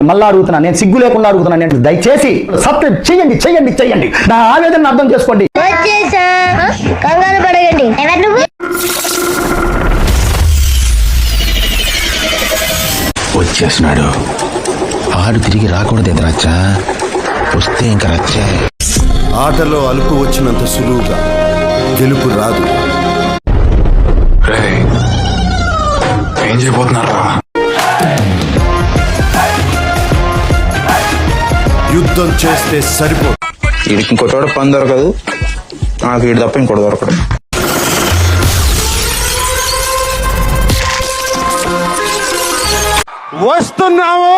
మళ్ళా అడుగుతున్నా, నేను సిగ్గు లేకుండా అడుగుతున్నా, నేను దయచేసి సబ్స్క్రైబ్ చేయండి చేయండి చేయండి, నా ఆవేదన అర్థం చేసుకోండి. కంగారు పడగండి. వచ్చేస్తున్నాడు. ఆడు తిరిగి రాకూడదు ఎదురచ్చా, వస్తే ఇంకా రచ్చే. ఆటలో అలుపు వచ్చినంత సులువుగా గెలుపు రాదు. ఏం చేయబోతున్నారా? యుద్ధం చేస్తే సరిపోదు. వీడికి ఇంకో చోట పని దొరకదు, నాకు వీడి తప్ప ఇంకోటి దొరకడు. వస్తున్నాము,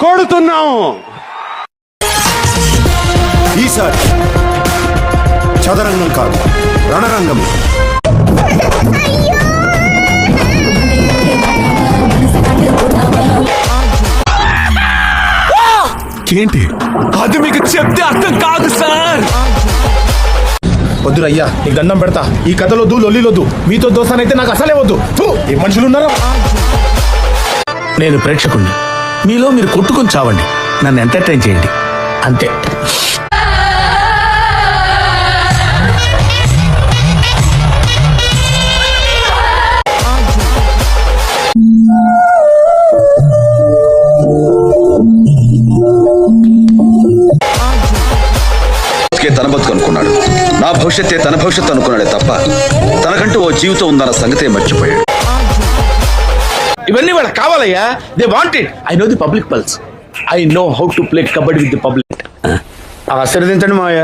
కొడుతున్నాము. ఈసారి చదరంగం కాదు, రణరంగం. ఏంటి అది మీకు చెప్తే అర్థం కాదు సార్. వద్దురయ్యా, నీకు దండం పెడతా. ఈ కథలొద్దు, లొల్లిలొద్దు. మీతో దోస్తానైతే నాకు అసలే వద్దు. ఏ మనుషులు ఉన్నారా? నేను ప్రేక్షకుణ్ణి, మీలో మీరు కొట్టుకొని చావండి, నన్ను ఎంటర్టైన్ చేయండి, అంతే. తన బతుకు అనుకున్నాడు, నా భవిష్యత్తే తన భవిష్యత్తు అనుకున్నాడే తప్ప తనకంటూ ఓ జీవితం ఉందన్న సంగతే మర్చిపోయాడు. ఇవన్నీ వాళ్ళకి కావాలయ్యా. They wanted. I know the public pulse. I know how to play kabaddi with the public. ఆశీర్వదించండి మావయ్య.